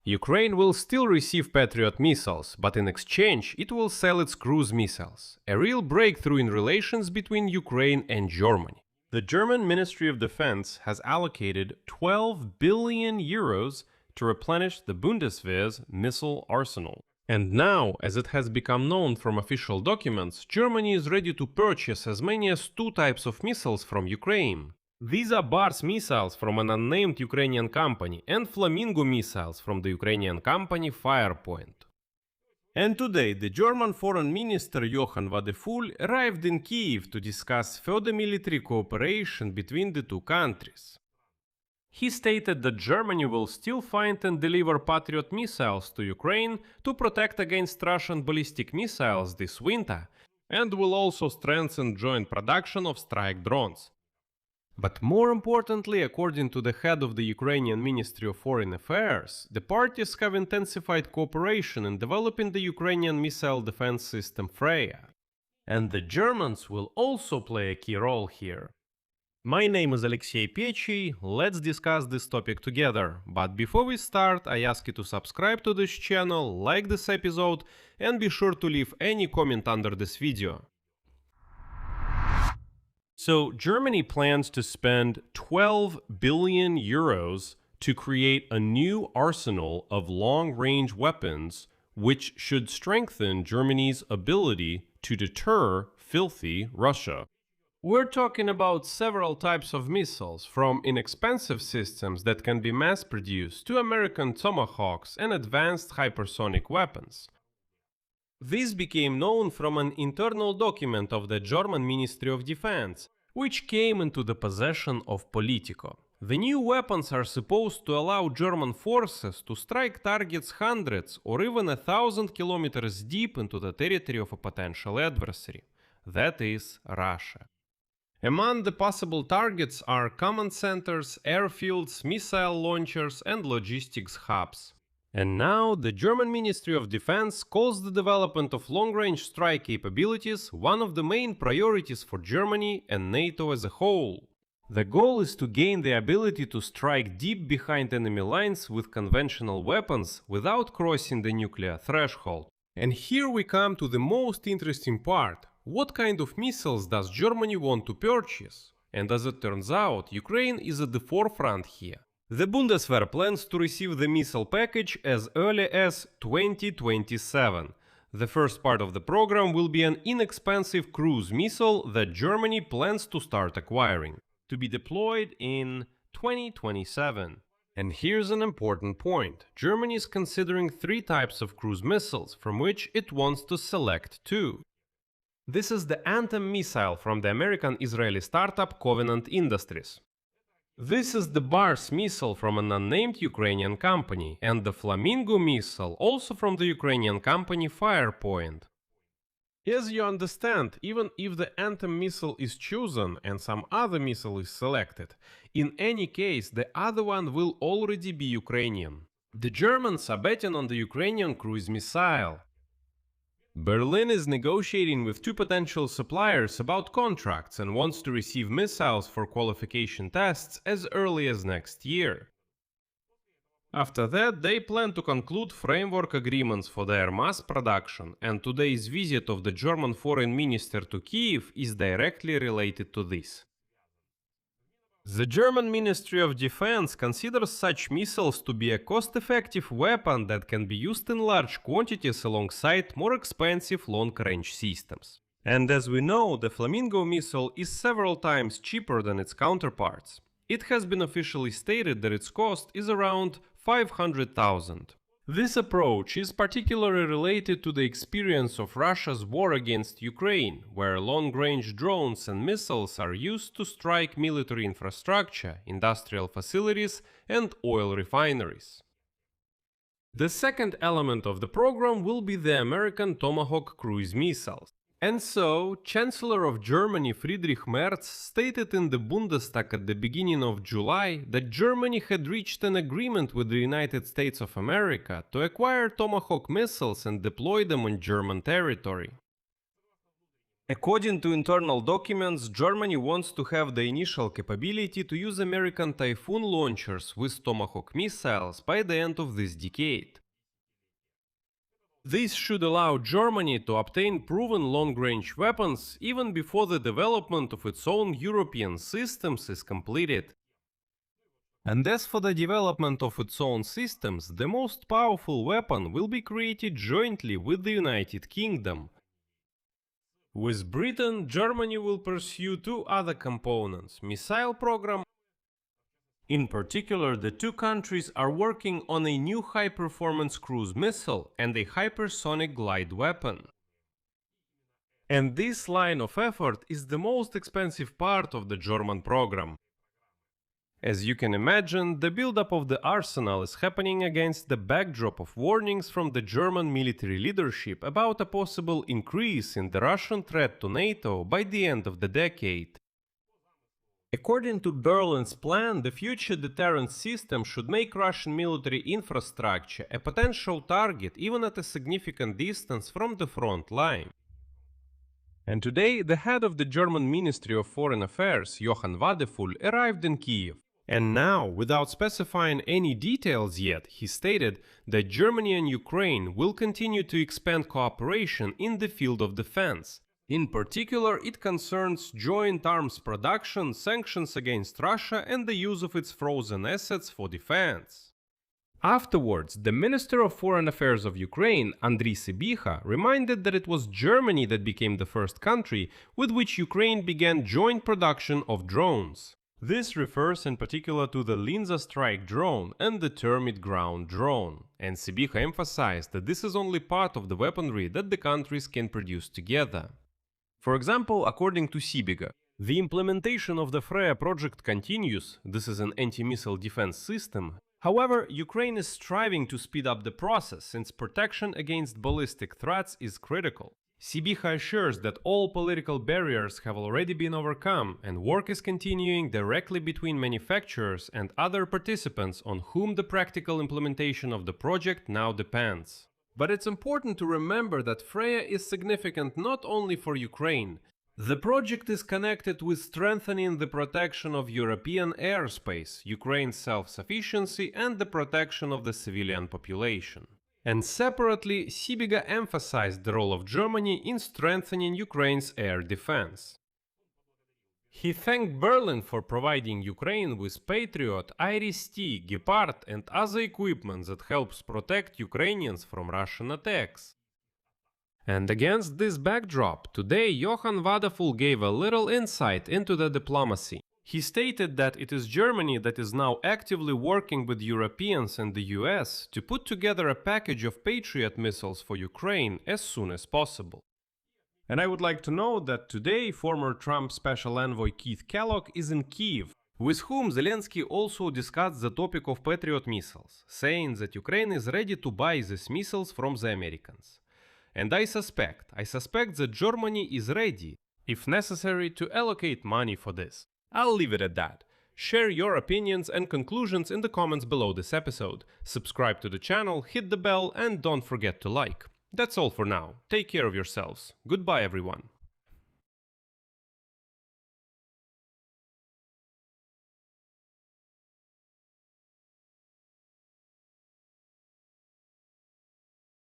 Ukraine will still receive Patriot missiles, but in exchange it will sell its cruise missiles, a real breakthrough in relations between Ukraine and Germany. The German Ministry of Defense has allocated 12 billion euros to replenish the Bundeswehr's missile arsenal. And now, as it has become known from official documents, Germany is ready to purchase as many as 2 types of missiles from Ukraine. These are Bars missiles from an unnamed Ukrainian company and Flamingo missiles from the Ukrainian company Firepoint. And today, the German Foreign Minister Johann Wadephul arrived in Kiev to discuss further military cooperation between the two countries. He stated that Germany will still find and deliver Patriot missiles to Ukraine to protect against Russian ballistic missiles this winter, and will also strengthen joint production of strike drones. But more importantly, according to the head of the Ukrainian Ministry of Foreign Affairs, the parties have intensified cooperation in developing the Ukrainian missile defense system Freya. And the Germans will also play a key role here. My name is Alexey Pechi, let's discuss this topic together. But before we start, I ask you to subscribe to this channel, like this episode, and be sure to leave any comment under this video. So, Germany plans to spend 12 billion euros to create a new arsenal of long-range weapons, which should strengthen Germany's ability to deter filthy Russia. We're talking about several types of missiles, from inexpensive systems that can be mass-produced to American Tomahawks and advanced hypersonic weapons. This became known from an internal document of the German Ministry of Defense, which came into the possession of Politico. The new weapons are supposed to allow German forces to strike targets hundreds or even 1,000 kilometers deep into the territory of a potential adversary, that is, Russia. Among the possible targets are command centers, airfields, missile launchers, and logistics hubs. And now, the German Ministry of Defense calls the development of long-range strike capabilities one of the main priorities for Germany and NATO as a whole. The goal is to gain the ability to strike deep behind enemy lines with conventional weapons without crossing the nuclear threshold. And here we come to the most interesting part. What kind of missiles does Germany want to purchase? And as it turns out, Ukraine is at the forefront here. The Bundeswehr plans to receive the missile package as early as 2027. The first part of the program will be an inexpensive cruise missile that Germany plans to start acquiring, to be deployed in 2027. And here's an important point. Germany is considering 3 types of cruise missiles, from which it wants to select 2. This is the Anthem missile from the American-Israeli startup Covenant Industries. This is the Bars missile from an unnamed Ukrainian company, and the Flamingo missile also from the Ukrainian company Firepoint. As you understand, even if the Anthem missile is chosen and some other missile is selected, in any case the other one will already be Ukrainian. The Germans are betting on the Ukrainian cruise missile. Berlin is negotiating with 2 potential suppliers about contracts and wants to receive missiles for qualification tests as early as next year. After that, they plan to conclude framework agreements for their mass production, and today's visit of the German Foreign Minister to Kiev is directly related to this. The German Ministry of Defense considers such missiles to be a cost-effective weapon that can be used in large quantities alongside more expensive long-range systems. And as we know, the Flamingo missile is several times cheaper than its counterparts. It has been officially stated that its cost is around 500,000. This approach is particularly related to the experience of Russia's war against Ukraine, where long-range drones and missiles are used to strike military infrastructure, industrial facilities, and oil refineries. The second element of the program will be the American Tomahawk cruise missiles. And so, Chancellor of Germany Friedrich Merz stated in the Bundestag at the beginning of July that Germany had reached an agreement with the United States of America to acquire Tomahawk missiles and deploy them on German territory. According to internal documents, Germany wants to have the initial capability to use American Typhoon launchers with Tomahawk missiles by the end of this decade. This should allow Germany to obtain proven long-range weapons even before the development of its own European systems is completed. And as for the development of its own systems, the most powerful weapon will be created jointly with the United Kingdom. With Britain, Germany will pursue two other components: missile program. In particular, the two countries are working on a new high-performance cruise missile and a hypersonic glide weapon. And this line of effort is the most expensive part of the German program. As you can imagine, the buildup of the arsenal is happening against the backdrop of warnings from the German military leadership about a possible increase in the Russian threat to NATO by the end of the decade. According to Berlin's plan, the future deterrence system should make Russian military infrastructure a potential target even at a significant distance from the front line. And today, the head of the German Ministry of Foreign Affairs, Johann Wadephul, arrived in Kiev. And now, without specifying any details yet, he stated that Germany and Ukraine will continue to expand cooperation in the field of defense. In particular, it concerns joint arms production, sanctions against Russia, and the use of its frozen assets for defense. Afterwards, the Minister of Foreign Affairs of Ukraine, Andriy Sybiha, reminded that it was Germany that became the first country with which Ukraine began joint production of drones. This refers in particular to the Linza strike drone and the Termit ground drone, and Sybiha emphasized that this is only part of the weaponry that the countries can produce together. For example, according to Sybiha, the implementation of the Freya project continues. This is an anti-missile defense system. However, Ukraine is striving to speed up the process since protection against ballistic threats is critical. Sybiha assures that all political barriers have already been overcome and work is continuing directly between manufacturers and other participants on whom the practical implementation of the project now depends. But it's important to remember that Freya is significant not only for Ukraine. The project is connected with strengthening the protection of European airspace, Ukraine's self-sufficiency, and the protection of the civilian population. And separately, Sybiha emphasized the role of Germany in strengthening Ukraine's air defense. He thanked Berlin for providing Ukraine with Patriot, Iris-T, Gepard and other equipment that helps protect Ukrainians from Russian attacks. And against this backdrop, today Johann Wadephul gave a little insight into the diplomacy. He stated that it is Germany that is now actively working with Europeans and the US to put together a package of Patriot missiles for Ukraine as soon as possible. And I would like to note that today former Trump Special Envoy Keith Kellogg is in Kiev, with whom Zelensky also discussed the topic of Patriot missiles, saying that Ukraine is ready to buy these missiles from the Americans. And I suspect that Germany is ready, if necessary, to allocate money for this. I'll leave it at that. Share your opinions and conclusions in the comments below this episode. Subscribe to the channel, hit the bell, and don't forget to like. That's all for now. Take care of yourselves. Goodbye, everyone.